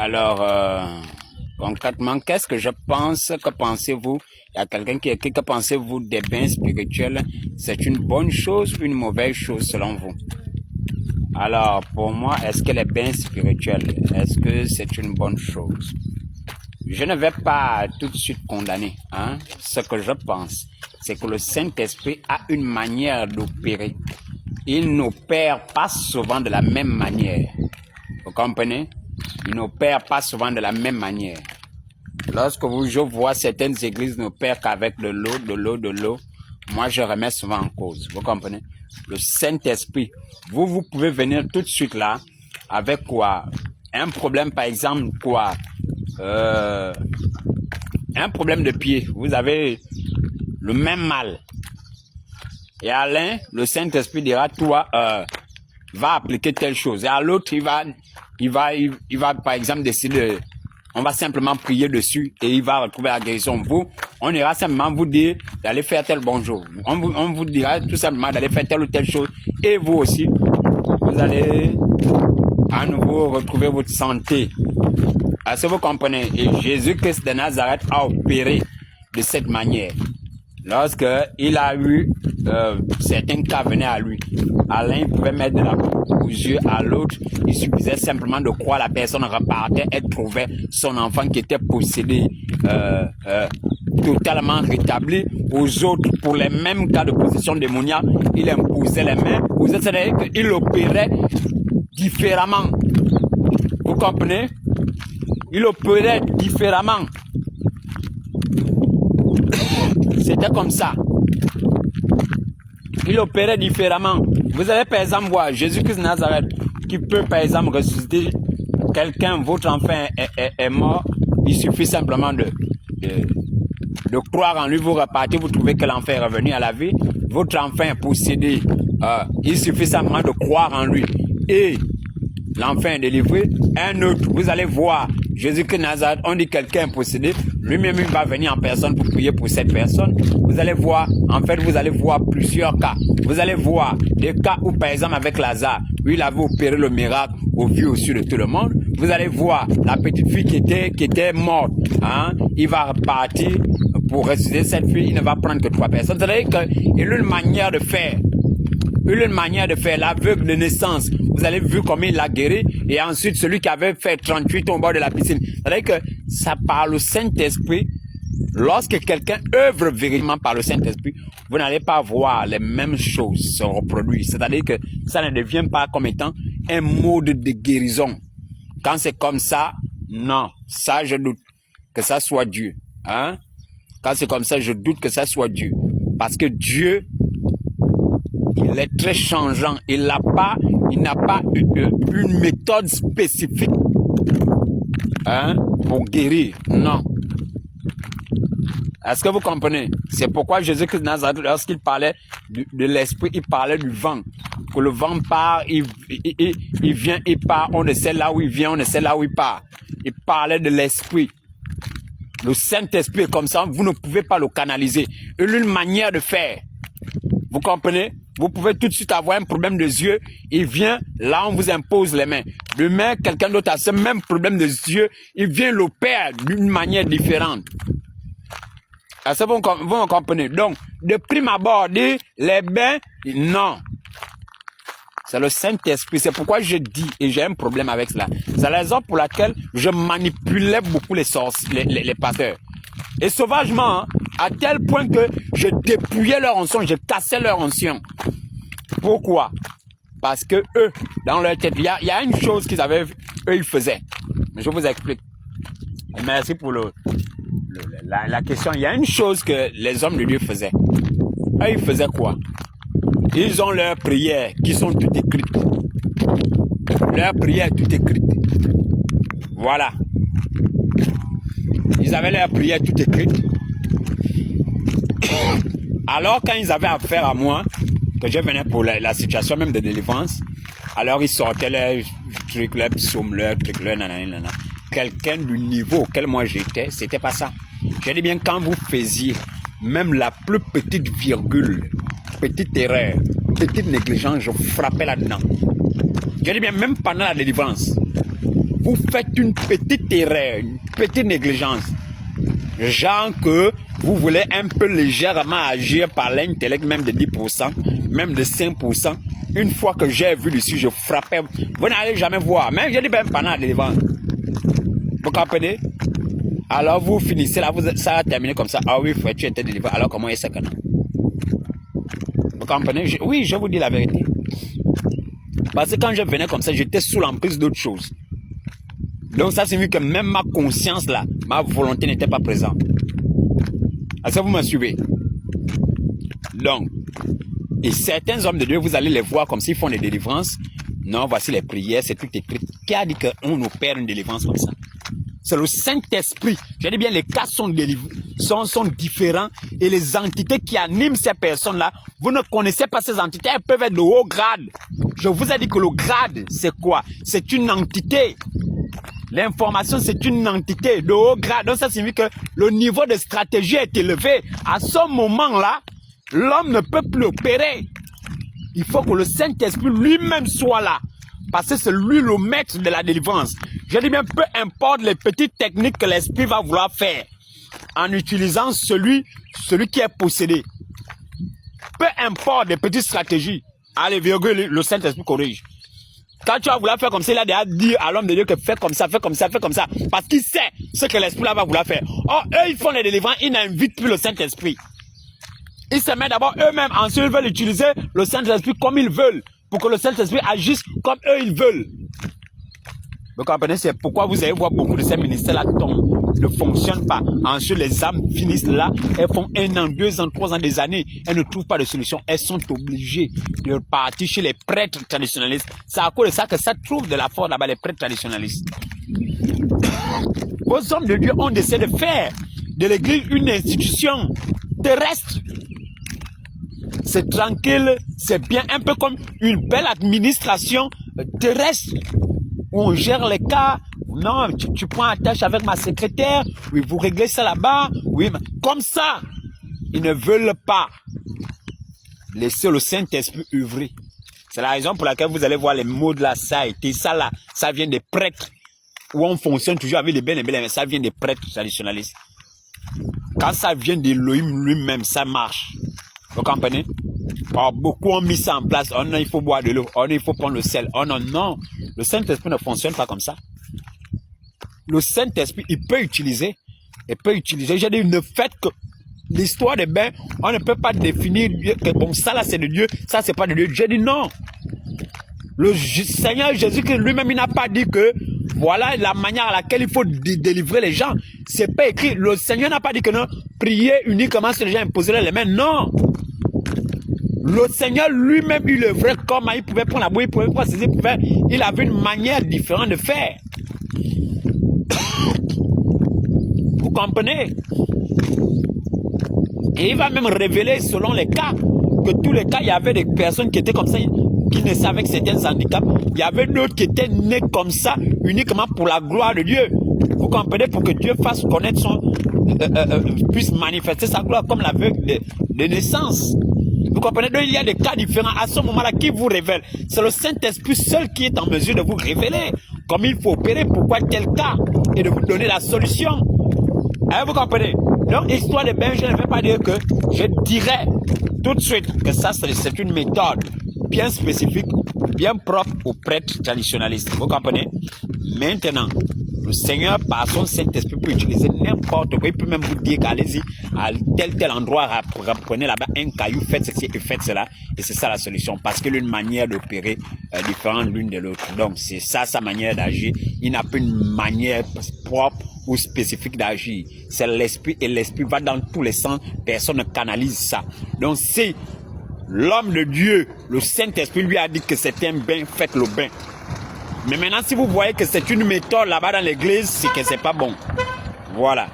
Alors, concrètement, qu'est-ce que je pense? Que pensez-vous? Il y a quelqu'un qui écrit, que pensez-vous des bains spirituels? C'est une bonne chose ou une mauvaise chose selon vous? Alors, pour moi, est-ce que les bains spirituels, est-ce que c'est une bonne chose? Je ne vais pas tout de suite condamner. Ce que je pense, c'est que le Saint-Esprit a une manière d'opérer. Il n'opère pas souvent de la même manière. Vous comprenez? Il n'opère pas souvent de la même manière. Lorsque je vois certaines églises n'opèrent qu'avec de l'eau, moi je remets souvent en cause. Vous comprenez? Le Saint-Esprit, vous pouvez venir tout de suite là, avec quoi? Un problème par exemple, quoi? Un problème de pied. Vous avez le même mal. Et à l'un, le Saint-Esprit dira, toi, va appliquer telle chose. Et à l'autre, il va par exemple décider, on va simplement prier dessus et il va retrouver la guérison. Vous, on ira simplement vous dire d'aller faire tel bonjour. On vous dira tout simplement d'aller faire telle ou telle chose. Et vous aussi, vous allez à nouveau retrouver votre santé. Est-ce que vous comprenez? Et Jésus-Christ de Nazareth a opéré de cette manière. Lorsque il a eu certains cas venaient à lui, à l'un il pouvait mettre de la peau aux yeux, à l'autre il suffisait simplement de croire, la personne repartait et trouvait son enfant qui était possédé totalement rétabli. Aux autres, pour les mêmes cas de possession démoniaque, il imposait les mains. C'est-à-dire qu'il opérait différemment. Vous comprenez? Il opérait différemment. C'était comme ça. Il opérait différemment. Vous allez par exemple voir Jésus-Christ de Nazareth qui peut par exemple ressusciter quelqu'un, votre enfant est mort. Il suffit simplement de croire en lui, vous repartez, vous trouvez que l'enfant est revenu à la vie. Votre enfant est possédé. Il suffit simplement de croire en lui. Et l'enfant est délivré. Un autre, vous allez voir Jésus-Christ de Nazareth, on dit quelqu'un est possédé, lui-même il va venir en personne pour prier pour cette personne. Vous allez voir, en fait, vous allez voir plusieurs cas. Vous allez voir des cas où, par exemple, avec Lazare, où il avait opéré le miracle au vu au su de tout le monde. Vous allez voir la petite fille qui était morte. Il va repartir pour ressusciter cette fille, il ne va prendre que 3 personnes. C'est-à-dire qu'il a une manière de faire. Une manière de faire l'aveugle de naissance. Vous avez vu comment il l'a guéri. Et ensuite, celui qui avait fait 38 au bord de la piscine. C'est-à-dire que ça parle au Saint-Esprit. Lorsque quelqu'un œuvre véritablement par le Saint-Esprit, vous n'allez pas voir les mêmes choses se reproduire. C'est-à-dire que ça ne devient pas comme étant un mode de guérison. Quand c'est comme ça, non. Ça, je doute que ça soit Dieu. Quand c'est comme ça, je doute que ça soit Dieu. Parce que Dieu, il est très changeant. Il n'a pas une méthode spécifique pour guérir. Non. Est-ce que vous comprenez? C'est pourquoi Jésus-Christ de Nazareth, lorsqu'il parlait de l'esprit, il parlait du vent. Que le vent part, il vient, il part. On ne sait là où il vient, on ne sait là où il part. Il parlait de l'esprit. Le Saint-Esprit est comme ça, vous ne pouvez pas le canaliser. Il a une manière de faire. Vous comprenez? Vous pouvez tout de suite avoir un problème de yeux. Il vient, là on vous impose les mains. Demain, quelqu'un d'autre a ce même problème de yeux. Il vient l'opérer d'une manière différente. Est-ce que vous comprenez? Donc, de prime abord, dire les bains, non. C'est le Saint-Esprit. C'est pourquoi je dis, et j'ai un problème avec cela. C'est la raison pour laquelle je manipulais beaucoup les pasteurs. Et sauvagement, à tel point que je dépouillais leur onction, je cassais leur onction. Pourquoi? Parce que eux, dans leur tête, il y a une chose qu'ils avaient, eux ils faisaient. Mais je vous explique. Et merci pour la question. Il y a une chose que les hommes de Dieu faisaient. Eux ils faisaient quoi? Ils ont leurs prières qui sont toutes écrites. Leurs prières toutes écrites. Voilà. Ils avaient leurs prières toutes écrites. Alors quand ils avaient affaire à moi, que je venais pour la situation même de délivrance, alors ils sortaient leurs trucs, leurs psaumes, leurs trucs, leurs nanana. Quelqu'un du niveau auquel moi j'étais, c'était pas ça. J'ai dit bien, quand vous faisiez même la plus petite virgule, petite erreur, petite négligence, je frappais là-dedans. J'ai dit bien, même pendant la délivrance, vous faites une petite erreur, une petite négligence. Genre que vous voulez un peu légèrement agir par l'intellect, même de 10%, même de 5%. Une fois que j'ai vu dessus, je frappais. Vous n'allez jamais voir. Même j'ai dit même pendant la délivrance. Vous comprenez? Alors vous finissez là, ça va terminer comme ça. Ah oui, frère, tu étais délivré. Alors comment est-ce que non? Vous comprenez? Oui, je vous dis la vérité. Parce que quand je venais comme ça, j'étais sous l'emprise d'autres choses. Donc ça signifie que même ma conscience là, ma volonté n'était pas présente. Est-ce que vous me suivez? Donc, et certains hommes de Dieu, vous allez les voir comme s'ils font des délivrances. Non, voici les prières, c'est tout écrit. Qui a dit qu'on opère une délivrance comme ça? C'est le Saint-Esprit. Je dis bien, les cas sont différents. Et les entités qui animent ces personnes-là, vous ne connaissez pas ces entités, elles peuvent être de haut grade. Je vous ai dit que le grade, c'est quoi? C'est une entité. L'information, c'est une entité de haut grade. Donc, ça signifie que le niveau de stratégie est élevé. À ce moment-là, l'homme ne peut plus opérer. Il faut que le Saint-Esprit lui-même soit là. Parce que c'est lui le maître de la délivrance. Je dis bien, peu importe les petites techniques que l'Esprit va vouloir faire, en utilisant celui qui est possédé. Peu importe les petites stratégies. Allez, virgule, le Saint-Esprit corrige. Quand tu vas vouloir faire comme ça, il a déjà dit à l'homme de Dieu que fais comme ça, fais comme ça, fais comme ça. Parce qu'il sait ce que l'Esprit là va vouloir faire. Or, eux, ils font les délivrances, ils n'invitent plus le Saint-Esprit. Ils se mettent d'abord eux-mêmes, ensuite ils veulent utiliser le Saint-Esprit comme ils veulent. Pour que le Saint-Esprit agisse comme eux ils veulent. Vous comprenez, c'est pourquoi vous allez voir beaucoup de ces ministères-là ne fonctionnent pas. Ensuite, les âmes finissent là, elles font 1 an, 2 ans, 3 ans, des années, elles ne trouvent pas de solution. Elles sont obligées de partir chez les prêtres traditionnalistes. C'est à cause de ça que ça trouve de la force là-bas, les prêtres traditionnalistes. Vos hommes de Dieu ont décidé de faire de l'église une institution terrestre. C'est tranquille, c'est bien, un peu comme une belle administration terrestre où on gère les cas. Non, tu prends la tâche avec ma secrétaire, oui, vous réglez ça là-bas, oui, comme ça. Ils ne veulent pas laisser le Saint-Esprit œuvrer. C'est la raison pour laquelle vous allez voir les mots de la ça été, ça là, ça vient des prêtres, où on fonctionne toujours avec les belles, mais ça vient des prêtres traditionnalistes. Quand ça vient d'Élohim lui-même, ça marche. Vous comprenez? Alors, beaucoup ont mis ça en place. Oh non, il faut boire de l'eau. Oh non, il faut prendre le sel. Oh non, non. Le Saint-Esprit ne fonctionne pas comme ça. Le Saint-Esprit, il peut utiliser. J'ai dit, le fait que l'histoire des bains, on ne peut pas définir que bon, ça là c'est de Dieu, ça c'est pas de Dieu. J'ai dit non. Le Seigneur Jésus lui-même, il n'a pas dit que voilà la manière à laquelle il faut délivrer les gens. C'est pas écrit. Le Seigneur n'a pas dit que non, prier uniquement sur les gens, imposer les mains. Non. Le Seigneur lui-même, il œuvrait comme il pouvait prendre la bouille, il pouvait pas saisir, il avait une manière différente de faire. Vous comprenez? Et il va même révéler selon les cas, que tous les cas, il y avait des personnes qui étaient comme ça, qui ne savaient que c'était un handicap. Il y avait d'autres qui étaient nés comme ça, uniquement pour la gloire de Dieu. Vous comprenez? Pour que Dieu fasse connaître puisse manifester sa gloire comme l'aveugle de naissance. Vous comprenez? Donc, il y a des cas différents. À ce moment-là, qui vous révèle? C'est le Saint-Esprit seul qui est en mesure de vous révéler comme il faut opérer, pourquoi tel cas, et de vous donner la solution. Hein, vous comprenez? Donc, histoire de bain, je ne vais pas dire que je dirais tout de suite que ça, c'est une méthode bien spécifique, bien propre aux prêtres traditionnalistes. Vous comprenez? Maintenant, le Seigneur, par son Saint-Esprit, peut utiliser n'importe quoi. Il peut même vous dire qu'allez-y à tel endroit, prenez là-bas un caillou, faites ceci et faites cela. Et c'est ça la solution. Parce qu'il a une manière d'opérer différente l'une de l'autre. Donc, c'est ça sa manière d'agir. Il n'a pas une manière propre ou spécifique d'agir. C'est l'Esprit et l'Esprit va dans tous les sens. Personne ne canalise ça. Donc, si l'homme de Dieu, le Saint-Esprit, lui a dit que c'était un bain, faites le bain. Mais maintenant, si vous voyez que c'est une méthode là-bas dans l'église, c'est que c'est pas bon. Voilà.